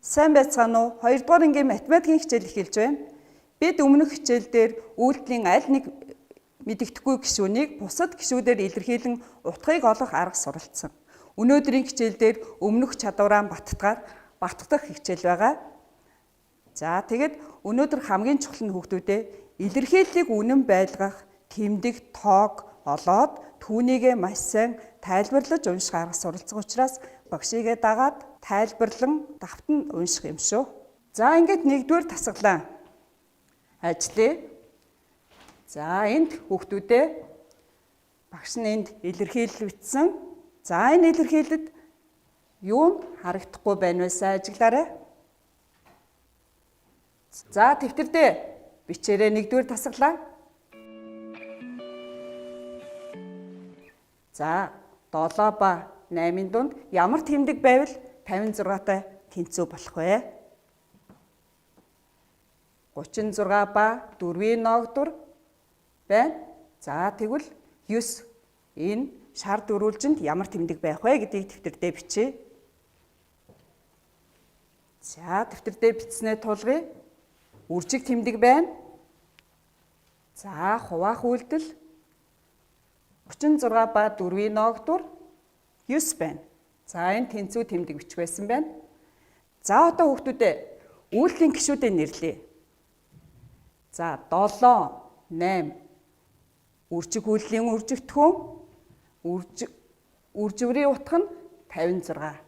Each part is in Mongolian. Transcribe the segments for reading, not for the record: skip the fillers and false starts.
Сайн байцгаана уу? 2 дугаар ангийн математикийн хичээл эхэлж байна. Бид өмнөх хичээл дээр үйлдэлийн аль нэг мэдэгдэхгүй гишүүнийг бусад гишүүдээр илэрхийлэн утгыг олох арга суралцсан. Өнөөдрийн хичээл дээр өмнөх чадвараа баттгах хичээл байгаа. За тэгэд өнөөдөр хамгийн чухал нь хүүхдүүдээ илэрхийллийг үнэн байлгах тэмдэг тоог олоод түүнийгээ маш сайн тайлбарлаж унших арга суралцах учраас багшигээ дагаад тайлбарлан давтан унших юм шүү. За ингээд нэгдүгээр тасгалаа ажиллая. За энд хүүхдүүдээ багш нь энд илэрхийлэл бичсэн. За энэ илэрхийлэлд юу харагдахгүй байна вэ? Сайн ажиглаарай. За тэмдэгтэр дээр бичээрэй нэгдүгээр тасгалаа. За 7 ба 8-ын дунд ямар тэмдэг байвал 56-тай тэнцүү болох вэ? 36 ба 4-ийн ноогдур байна. За тэгвэл 9 энэ шар дөрвөлжинд ямар тэмдэг байх вэ гэдгийг дэвтэр дээр бичье. За дэвтэр дээр бичснээ тулгая. Үржиг тэмдэг байна. За хуваах үйлдэл 36 ба 4-ийн ноогдур 9 байна. За энэ тэнцүү тэмдэг бичих байсан байна. За одоо хүүхдүүдээ үйлдэлийн гишүүдээ нэрлэе. За 7, 8 үржиг үйлдэлийн үржигдэхүүн, үрживрийн утга нь 56.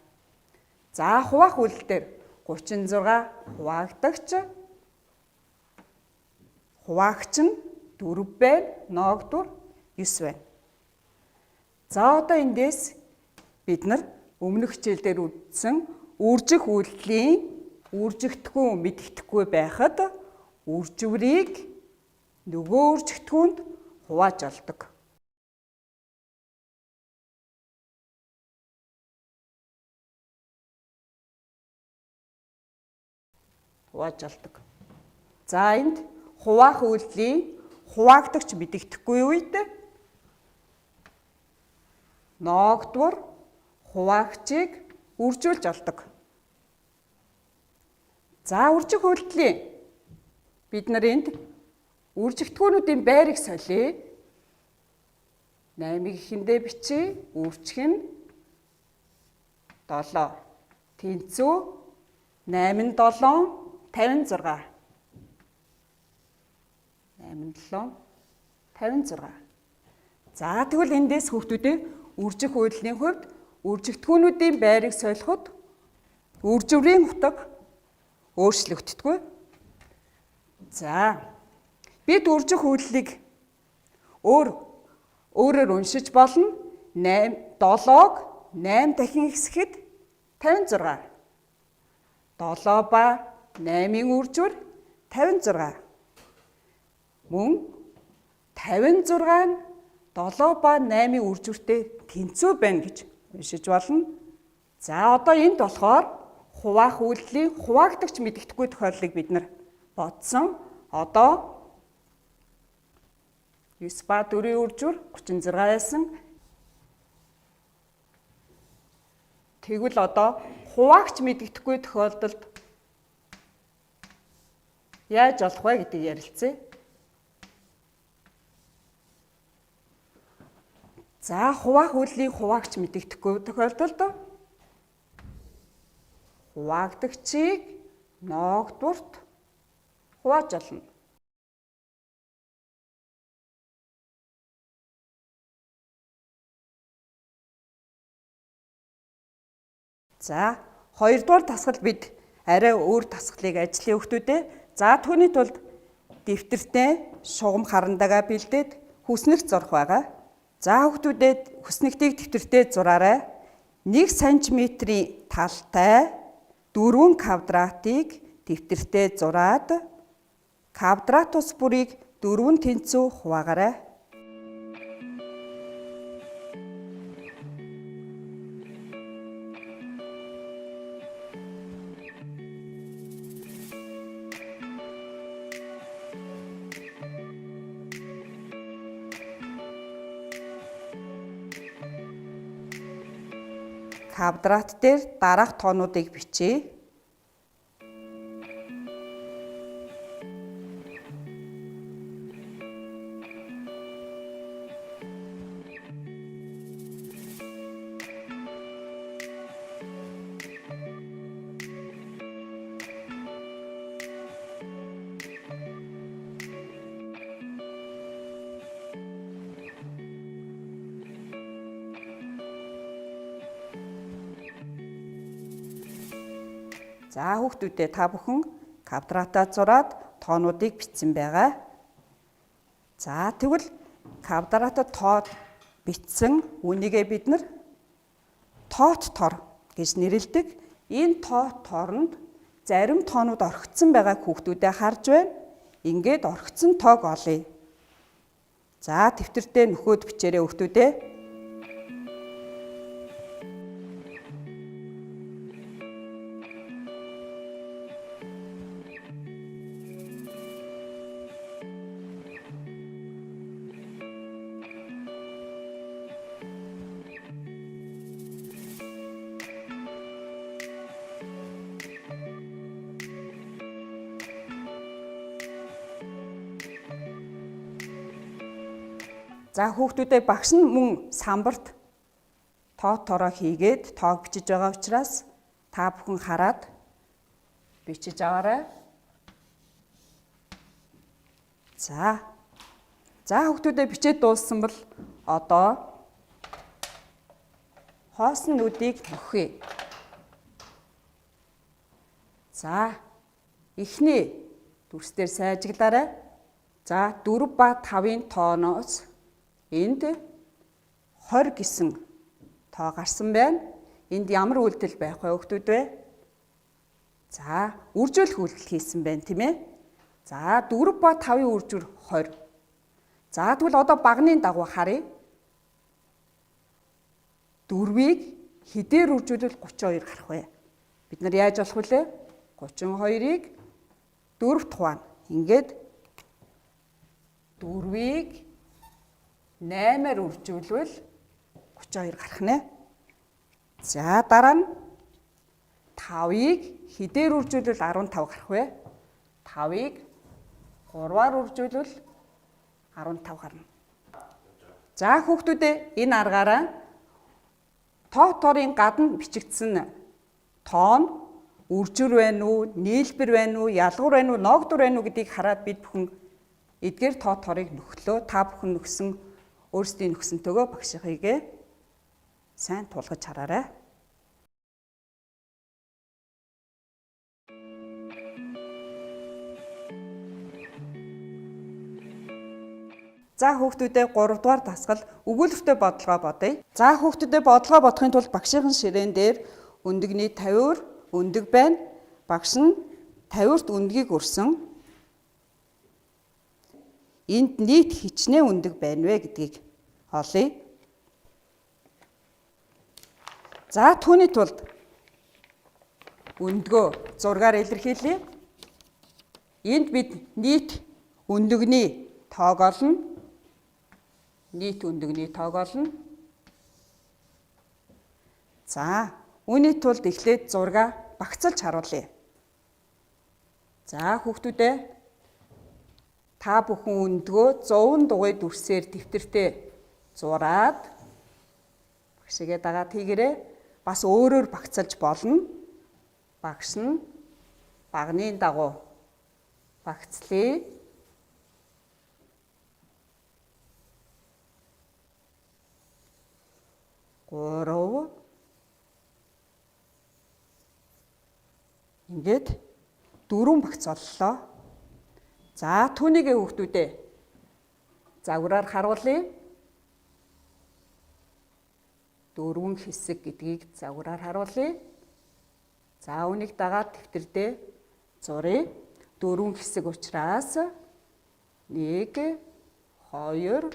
За хуваах үйлдэл дээр 36 хуваагч нь 4 байна, ноогдур 9 байна. За одоо эндээс бид нар өмнөх хичээлдээр үзсэн үржих үйлдэлийн үржигдэхүүн мэддэхгүй байхад үрживрийг нөгөө үржигдэхүүнд хувааж олдог. За энд хуваах үйлдэлийн хуваагдагч мэддэхгүй үед ноогдвор хуваагчийг үржүүлж олдог. За үржих үйлдэлийн бид нар энд үржигдэхүүнүүдийн байрыг солиё. 8-ыг ихэндээ бичиж, үржих нь 7. Тэнцүү 8, 7, 56. 8, 7, 56. За тэгвэл эндээс хүүхдүүдээ үржих үйлдэлийн хувьд үржигдэхүүнүүдийн байрыг солиход үрживрийн утга өөрчлөгддөггүй. За бид үржих үйлдэлийг өөрөөр уншиж болно. 7-ог 8 дахин ихсэхэд 56. 7 ба 8-ын үржвэр 56. Мөн 56 нь 7 ба 8-ын үржвэртэй тэнцүү байна гэж уншиж болно. За одоо энд болохоор хуваах үйлдэлийн хуваагдагч мэддэхгүй тохиолдлыг бид нар бодсон. Одоо 9 ба 4-ийн үржвэр 36 байсан. Тэгвэл одоо хуваагч мэддэхгүй тохиолдолд яаж олох вэ гэдгийг ярилцъя. За хуваах үйлдэлийн хуваагч мэддэхгүй тохиолдолд хуваагдагчийг ноогдворт хувааж олно. За 2 дугаар тасгал бид арай өөр тасгалыг ажиллая хүүхдүүдээ. За түүний тулд дэвтэртээ шугам харандаагаа бэлдээд хүснэгт зурх байгаа. За хүүхдүүдэд хүснэгтийг дэвтэртээ зураарай. 1 см-ийн талтай 4 квадратыг дэвтэртээ зураад квадрат ус бүрийг 4 тэнцүү хуваагаарай. Квадрат дээр дараах тоонуудыг бичье. За хүүхдүүдээ та бүхэн квадратаа зураад тоонуудыг бичсэн байгаа. За тэгвэл квадратад тоо бичсэн үнийгээ бид нар тоот тор гэж нэрлэдэг. Энэ тоот торонд зарим тоонууд орхигдсон байгааг хүүхдүүдээ харж байна. Ингээд орхигдсон тоог олъё. За дэвтэртээ нөхөөд бичээрэй хүүхдүүдээ. За хүүхдүүдээ багш нь мөн самбарт тоот тороо хийгээд тоог бичиж байгаа учраас та бүхэн хараад бичиж аваарай. За хүүхдүүдээ бичээд дууссан бол одоо хоосон нүдийг нөхье. За эхний дүрсээр сайжиглаарай. За 4 ба 5-ын тооноос энд 20 гэсэн тоо гарсан байна. Энд ямар үйлдэл байх вэ хүүхдүүд вэ? За, үржүүлэх үйлдэл хийсэн байна, тийм ээ. За, 4 ба 5-ын үржүүр 20. За, тэгвэл одоо багны дагуу харъя. 4-ийг хэдээр үржүүлвэл 32 гарах вэ? Бид нар яаж болох вүлээ? 32-ыг 4-т хуваана. Ингээд 4-ийг 8-аар үржүүлвэл 32 гарах нэ. За дараа нь 5-ыг хэдээр үржүүлвэл 15 гарах вэ? 5-ыг 3-аар үржүүлвэл 15 гарна. За хүүхдүүдээ энэ аргаараа тоот торын гадна бичигдсэн тоон үржүр байна уу, нийлбэр байна уу, ялгуур байна уу, ноогдур байна уу гэдгийг хараад бид бүхэн эдгээр тоот торыг нөхлөө. Та бүхэн нөхсөн өөрсдийн нөхсөнтэйгөө багшихыгээ сайн тулгаж хараарай. За хүүхдүүдээ 3 дугаар дасгал өгүүлбэртэй бодлогоо бодъё. За хүүхдүүдээ бодлогоо бодохын тулд багшийн ширээн дээр өндөгний 50-р өндөг байна. Багш нь 50-т өндгийг өрсөн. Энд нийт хичнээн өндөг байна вэ гэдгийг олъё. За түүний тулд өндгөө зургаар илэрхийлье. Энд бид нийт өндөгний тоог олно. Нийт өндөгний тоог олно. За үүний тулд эхлээд зургаа багцалж харуулъя. За хүүхдүүдээ та бүхэн өндгөө 100 дугуй дүрсээр дэвтэртээ зураад багшигээ дагаад хийгээрэй. Бас өөрөөр багцалж болно. Багш нь багны дагуу багцлая. Гурав. Ингээд 4 багц оллоо. За түүнийг хүүхдүүдээ загвараар харуулъя. 4 хэсэг гэдгийг загвараар харуулъя. За үүнийг дагаад дэвтэр дээр зуръя. 4 хэсэг учраас 1 2 3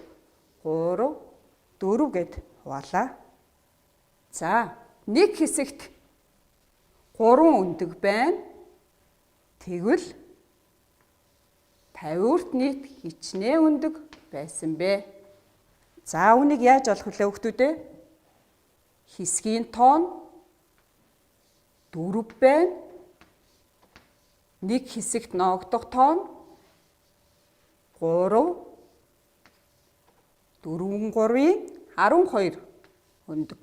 4 гэд хуваалаа. За нэг хэсэгт 3 өндөг байна. Тэгвэл 50-т нийт хичнээн өндөг байсан бэ. За үүнийг яаж олох вэ хүүхдүүдээ? Хэсгийн тоон 4 байна. Нэг хэсэгт ноогдох тоон 3. 4 3-ийн 12 өндөг.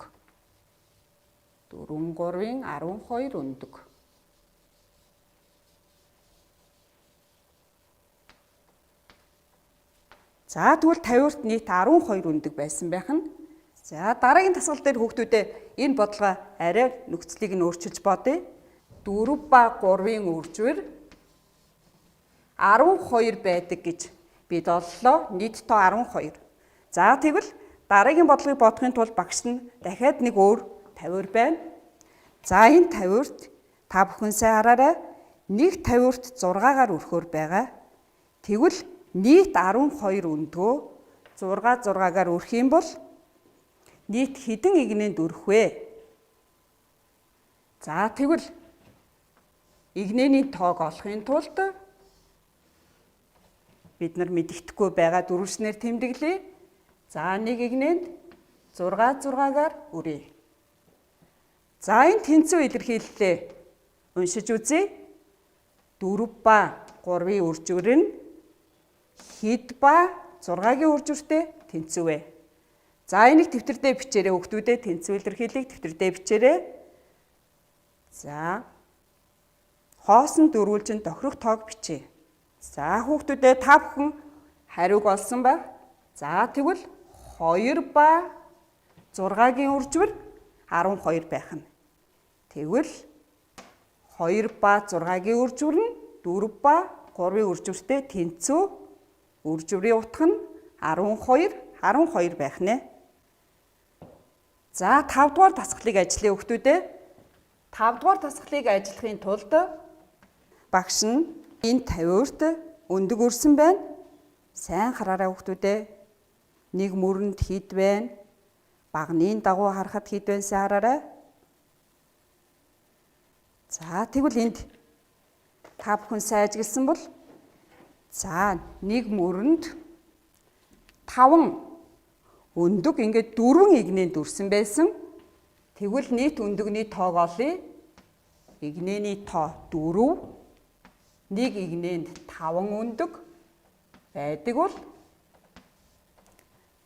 4 3-ийн 12 өндөг. За тэгвэл 50-т нийт 12 өндөг байсан байх нь. За дараагийн дасгал дээр хүүхдүүдээ энэ бодлогоо арай нөхцөлийг нь өөрчилж бодъё. 4 ба 3-ын үржвэр 12 байдаг гэж бид оллоо. Нийт тоо 12. За тэгвэл дараагийн бодлогыг бодохын тулд багш нь дахиад нэг өөр 50 байна. За энэ 50-т та бүхэн сайн хараарай. Нэг 50-т 6-гаар өрхөөр байгаа. Тэгвэл нийт 12 өндгөө 6-6-гаар өрөх юм бол нийт хэдэн игнэнд өрөх вэ? За тэгвэл игнэний тоог олохын тулд бид нар мэддэхгүй байгаа дөрвөснээр тэмдэглэе. За нэг игнэнд 6-6-гаар өрье. За энэ тэнцүү илэрхийллээ уншиж үзье. 4 ба 3-ын үржвэр нь хэд ба 6-гийн үржвэртэй тэнцүү вэ? За энийг тэмдэгтээ бичээрэй хүүхдүүдээ, тэнцүү илэрхийллийг тэмдэгтээ бичээрэй. За хоосон дөрвөлжин тохирох тоог бичээ. За хүүхдүүдээ та бүхэн хариуг олсон ба. За тэгвэл 2 ба 6-гийн үржвэр 12 байх нь. Тэгвэл 2 ба 6-гийн үржвэр нь 4 ба 3-ын үржвэртэй тэнцүү. Үржвэрийн утга нь 12 байх нэ. За 5 дугаар дасгалыг ажиллая хүүхдүүдээ. 5 дугаар дасгалыг ажиллахын тулд багш нь энэ 50-т өндөг өрсөн байна. Сайн хараарай хүүхдүүдээ. Нэг мөрөнд хэд байна? Багны дагуу харахад хэд байна сайн хараарай. За тэгвэл энд та бүхэн сайн ажигласан бол за нэг мөрөнд 5 өндөг ингээд 4 игнэнд өрсөн байсан. Тэгвэл нийт өндөгний тоог олъё. Игнэний тоо 4. Нэг игнэнд 5 өндөг байдаг бол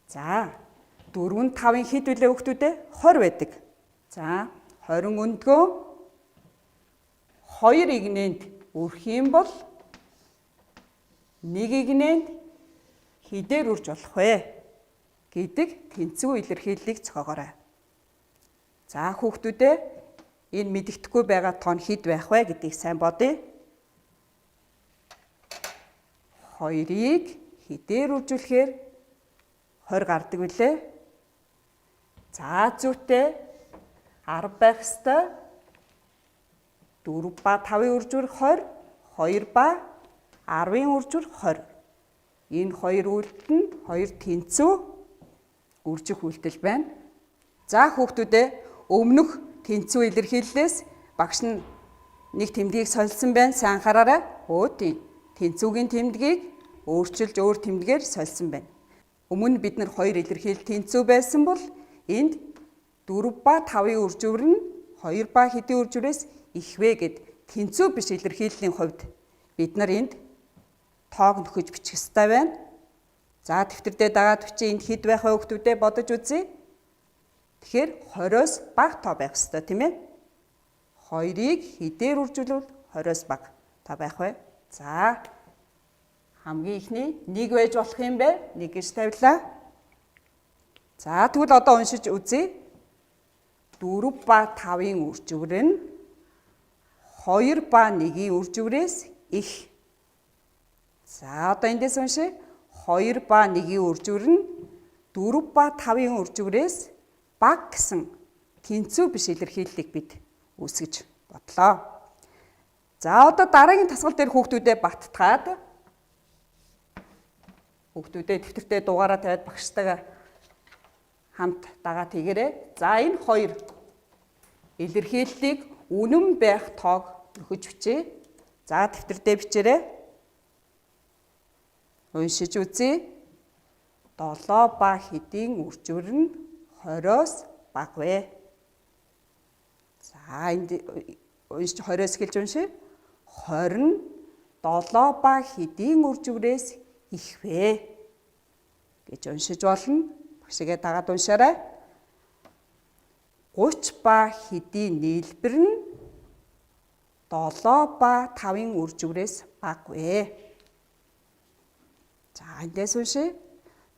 за 4-нд 5-ын хэд вүлээ хүүхдүүдээ 20 байдаг. За 20 өндгөө 2 игнэнд өрөх юм бол нэг игнэнд хэдээр үрж болох вэ гэдэг тэнцүү илэрхийллийг зохиогоорой. За хүүхдүүдээ энэ мэддэхгүй байгаа тоон хэд байх вэ гэдгийг сайн бодъё. 2-ыг хэдээр үржүүлэхээр 20 гардаг билээ. За зүйтэй 10 байх ёстой. 4 ба 5-ын үржвэр 20, 2 ба 10-ын үржвэр 20. Энэ хоёр үйлдэл нь хоёр тэнцүү үржих үйлдэл байна. За хүүхдүүдээ өмнөх тэнцүү илэрхийллээс багш нь нэг тэмдгийг солисон байна. Сайн анхаараарай. Тийм. Тэнцүүгийн тэмдгийг өөрчилж өөр тэмдгээр солисон байна. Өмнө бид нар хоёр илэрхийлэл тэнцүү байсан бол энд 4 ба 5-ын үржвэр нь 2 ба хэдийн үржвэрээс ихвэ гэд тэнцүү биш илэрхийллийн хувьд бид нар энд тоог нөхөж бичих ёстой байна. За дэвтэрдээ дагаад бичиж энд хэд байх вэ хүүхдүүдээ бодож үзье. Тэгэхээр 20-оос бага тоо байх ёстой тийм ээ. 2-ыг хэдээр үржүүлвэл 20-оос бага тоо байх вэ? За хамгийн ихний 1 байж болох юм бэ? 1 гэж тавилаа. За тэгвэл одоо уншиж үзье. 4 ба 5-ын үржвэр нь 2 ба 1-ийн үржвэрээс их. За одоо эндээс уншия. 2 ба 1-ийн үржвэр нь 4 ба 5-ын үржвэрээс бага гэсэн тэнцүү биш илэрхийллийг бид үүсгэж бодлоо. За одоо дараагийн тасгал дээр хүүхдүүдээ баттгаад хүүхдүүдээ дэвтэртээ дугаараа тавиад багштайгаа хамт дагаад хийгээрэй. За энэ хоёр илэрхийллийг үнэн байх тоог нөхөж бичээ. За дэвтэрдээ бичээрэй. Уншиж үзье. 7 ба хэдийн үржвэр нь 20-оос бага вэ? За энд уншиж 20-оос эхэлж уншия. 20 нь 7 ба хэдийн үржвэрээс их вэ гэж уншиж болно. Багшигээ дагаад уншаарай. 30 ба хэдийн нийлбэр нь 7 ба 5-ын үржвэрээс бага вэ? За эндээс уншия.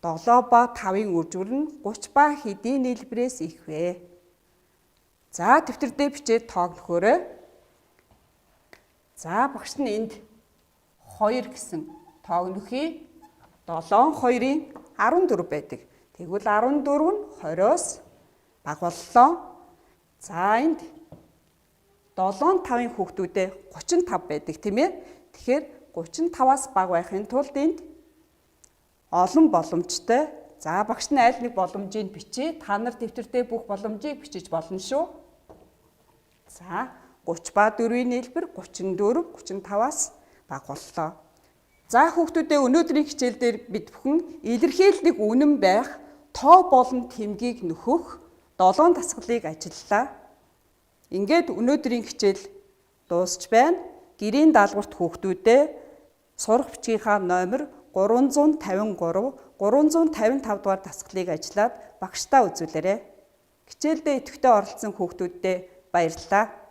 7 ба 5-ын үржвэр нь 30 ба хэдийн нийлбэрээс их вэ? За дэвтэрдээ бичээд тоог нөхөөрэй. За багш нь энд 2 гэсэн тоог нөхий. 7 2-ын 14 байдаг. Тэгвэл 14 нь 20-оос бага боллоо. За энд 7 5-ын хүүхдүүдээ 35 байдаг тийм ээ. Тэгэхээр 35-аас бага байхын тулд энд олон боломжтой. За багш нь аль нэг боломжийг бичээ. Та нар дэвтэртээ бүх боломжийг бичиж болно шүү. За 30 ба 4-ийн нийлбэр 34 35-аас бага боллоо. За хүүхдүүдээ өнөөдрийн хичээлдээр бид бүхэн илэрхийлэлийг үнэн байх тоо болон тэмдгийг нөхөх 7 дасгалыг ажиллалаа. Ингээд өнөөдрийн хичээл дуусч байна. Гэрийн даалгаварт хүүхдүүдээ сурах бичгийнхаа номер 353, 355 дугаар дасгалыг ажиллаад багштаа үзүүлээрэй. Хичээлдээ идэвхтэй оролцсон хүүхдүүддээ баярлалаа.